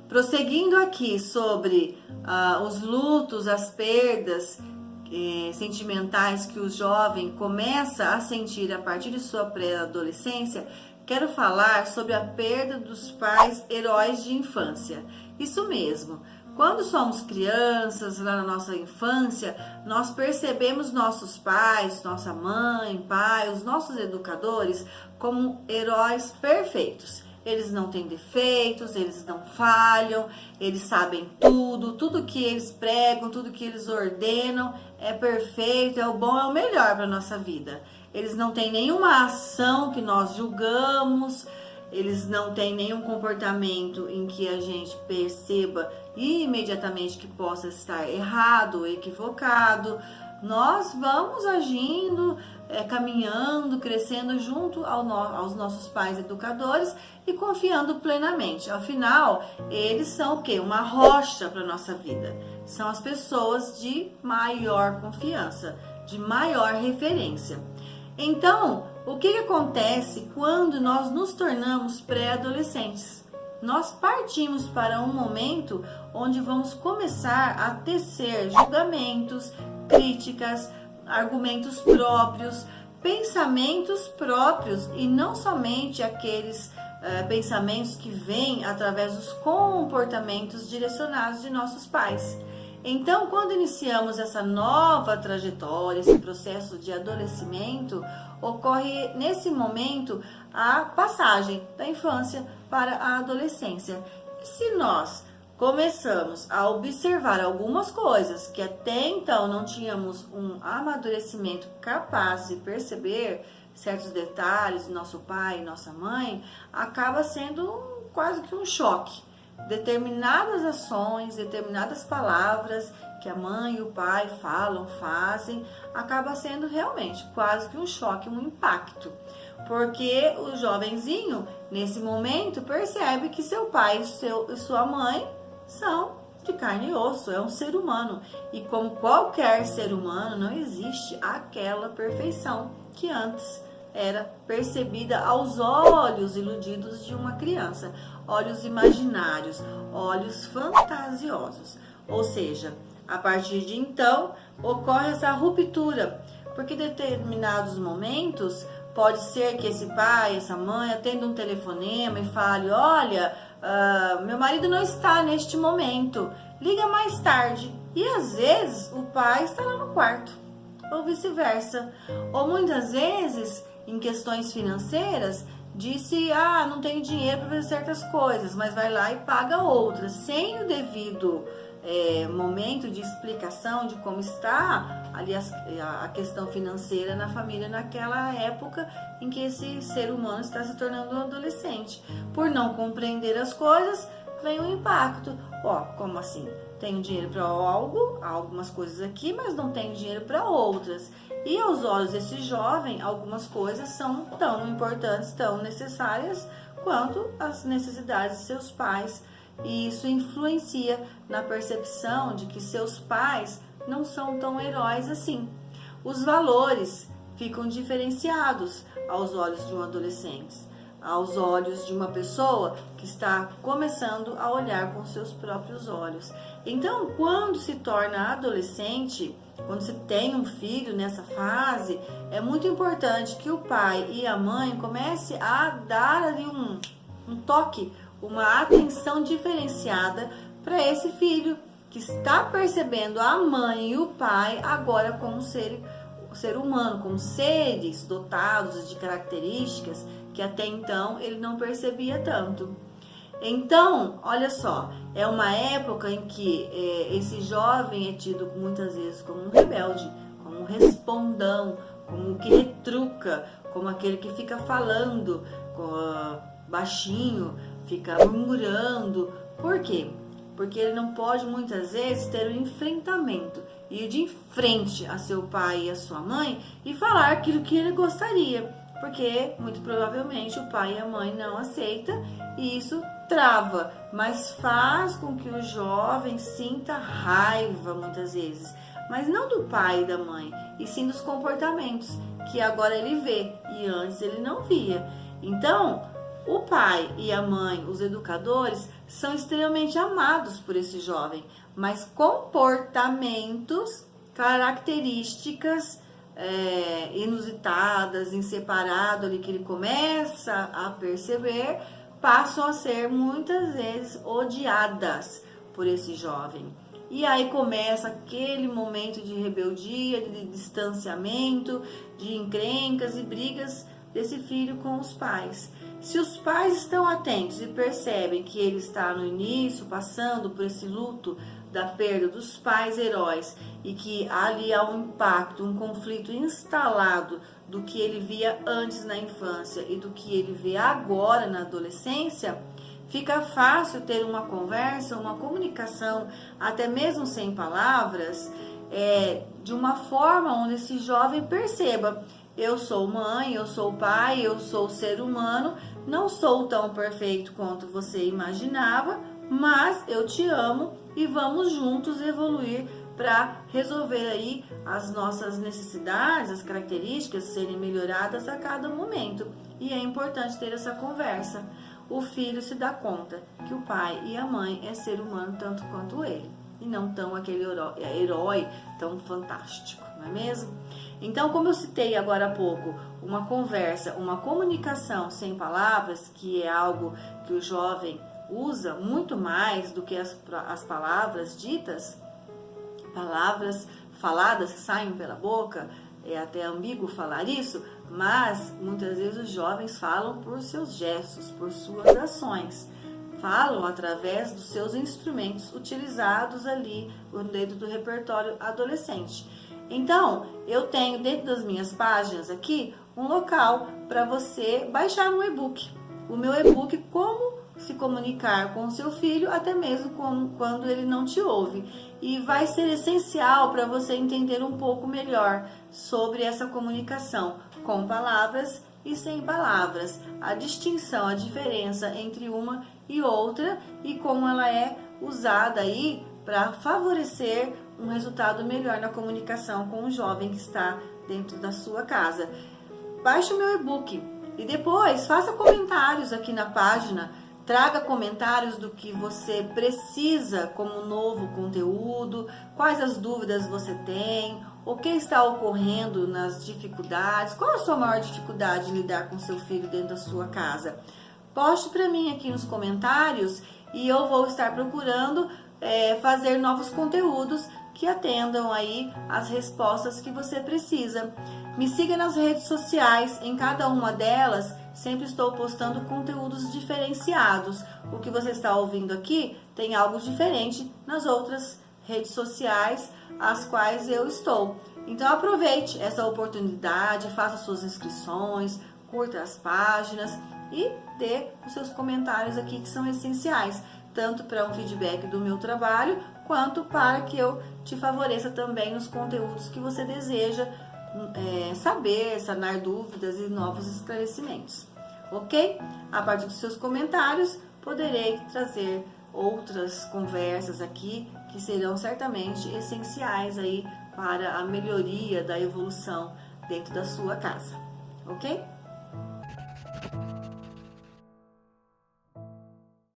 Prosseguindo aqui sobre os lutos, as perdas sentimentais que o jovem começa a sentir a partir de sua pré-adolescência, quero falar sobre a perda dos pais heróis de infância. Isso mesmo. Quando somos crianças, lá na nossa infância, nós percebemos nossos pais, nossa mãe, pai, os nossos educadores como heróis perfeitos. Eles não têm defeitos, eles não falham, eles sabem tudo, tudo que eles pregam, tudo que eles ordenam é perfeito, é o bom, é o melhor para a nossa vida. Eles não têm nenhuma ação que nós julgamos, eles não têm nenhum comportamento em que a gente perceba imediatamente que possa estar errado ou equivocado. Nós vamos agindo, caminhando, crescendo junto aos nossos pais educadores e confiando plenamente. Afinal, eles são o quê? Uma rocha para a nossa vida. São as pessoas de maior confiança, de maior referência. Então, o que acontece quando nós nos tornamos pré-adolescentes? Nós partimos para um momento onde vamos começar a tecer julgamentos, críticas, argumentos próprios, pensamentos próprios e não somente aqueles pensamentos que vêm através dos comportamentos direcionados de nossos pais. Então, quando iniciamos essa nova trajetória, esse processo de adoecimento, ocorre nesse momento a passagem da infância para a adolescência. E se nós começamos a observar algumas coisas que até então não tínhamos um amadurecimento capaz de perceber certos detalhes de nosso pai e nossa mãe, acaba sendo quase que um choque. Determinadas ações, determinadas palavras que a mãe e o pai falam, fazem, acaba sendo realmente quase que um choque, um impacto. Porque o jovenzinho, nesse momento, percebe que seu pai e sua mãe são de carne e osso, é um ser humano. E como qualquer ser humano, não existe aquela perfeição que antes era percebida aos olhos iludidos de uma criança, olhos imaginários, olhos fantasiosos. Ou seja, a partir de então, ocorre essa ruptura, porque em determinados momentos pode ser que esse pai, essa mãe, atenda um telefonema e fale: olha, meu marido não está neste momento, liga mais tarde. E às vezes o pai está lá no quarto, ou vice-versa. Ou muitas vezes, em questões financeiras, disse: não tenho dinheiro para fazer certas coisas, mas vai lá e paga outras, sem o devido momento de explicação de como está ali a questão financeira na família naquela época em que esse ser humano está se tornando um adolescente. Por não compreender as coisas, vem um impacto. Como assim? Tenho dinheiro para algumas coisas aqui, mas não tenho dinheiro para outras. E aos olhos desse jovem, algumas coisas são tão importantes, tão necessárias quanto as necessidades de seus pais. E isso influencia na percepção de que seus pais não são tão heróis assim. Os valores ficam diferenciados aos olhos de um adolescente, aos olhos de uma pessoa que está começando a olhar com seus próprios olhos. Então, quando se torna adolescente, quando se tem um filho nessa fase, é muito importante que o pai e a mãe comecem a dar ali um toque, uma atenção diferenciada para esse filho que está percebendo a mãe e o pai agora como ser humano, como seres dotados de características que até então ele não percebia tanto. Então, olha só, é uma época em que esse jovem é tido muitas vezes como um rebelde, como um respondão, como um que retruca, como aquele que fica falando baixinho, fica murmurando. Por quê? Porque ele não pode muitas vezes ter um enfrentamento, ir de frente a seu pai e a sua mãe e falar aquilo que ele gostaria, porque muito provavelmente o pai e a mãe não aceitam e isso trava, mas faz com que o jovem sinta raiva muitas vezes, mas não do pai e da mãe, e sim dos comportamentos que agora ele vê e antes ele não via. Então, O pai e a mãe, os educadores, são extremamente amados por esse jovem, mas comportamentos, características inusitadas, em separado ali que ele começa a perceber, passam a ser muitas vezes odiadas por esse jovem. E aí começa aquele momento de rebeldia, de distanciamento, de encrencas e brigas desse filho com os pais. Se os pais estão atentos e percebem que ele está no início, passando por esse luto da perda dos pais heróis e que ali há um impacto, um conflito instalado do que ele via antes na infância e do que ele vê agora na adolescência, fica fácil ter uma conversa, uma comunicação, até mesmo sem palavras, de uma forma onde esse jovem perceba: eu sou mãe, eu sou pai, eu sou ser humano, não sou tão perfeito quanto você imaginava, mas eu te amo e vamos juntos evoluir para resolver aí as nossas necessidades, as características serem melhoradas a cada momento. E é importante ter essa conversa. O filho se dá conta que o pai e a mãe é ser humano tanto quanto ele, e não tão aquele herói tão fantástico, não é mesmo? Então, como eu citei agora há pouco, uma conversa, uma comunicação sem palavras, que é algo que o jovem usa muito mais do que as palavras ditas, palavras faladas que saem pela boca, é até ambíguo falar isso, mas muitas vezes os jovens falam por seus gestos, por suas ações, falam através dos seus instrumentos utilizados ali dentro do repertório adolescente. Então, eu tenho dentro das minhas páginas aqui um local para você baixar um e-book. O meu e-book, Como se comunicar com o seu filho, até mesmo quando ele não te ouve. E vai ser essencial para você entender um pouco melhor sobre essa comunicação com palavras e sem palavras, a distinção, a diferença entre uma e outra e como ela é usada aí para favorecer um resultado melhor na comunicação com o jovem que está dentro da sua casa. Baixe o meu e-book e depois faça comentários aqui na página. Traga comentários do que você precisa como novo conteúdo, quais as dúvidas você tem, o que está ocorrendo nas dificuldades, qual a sua maior dificuldade em lidar com seu filho dentro da sua casa. Poste para mim aqui nos comentários e eu vou estar procurando fazer novos conteúdos que atendam aí as respostas que você precisa. Me siga nas redes sociais, em cada uma delas sempre estou postando conteúdos diferenciados. O que você está ouvindo aqui tem algo diferente nas outras redes sociais as quais eu estou. Então aproveite essa oportunidade, faça suas inscrições, curta as páginas e dê os seus comentários aqui que são essenciais, tanto para um feedback do meu trabalho, quanto para que eu te favoreça também nos conteúdos que você deseja saber, sanar dúvidas e novos esclarecimentos, ok? A partir dos seus comentários, poderei trazer outras conversas aqui que serão certamente essenciais aí para a melhoria da evolução dentro da sua casa, ok?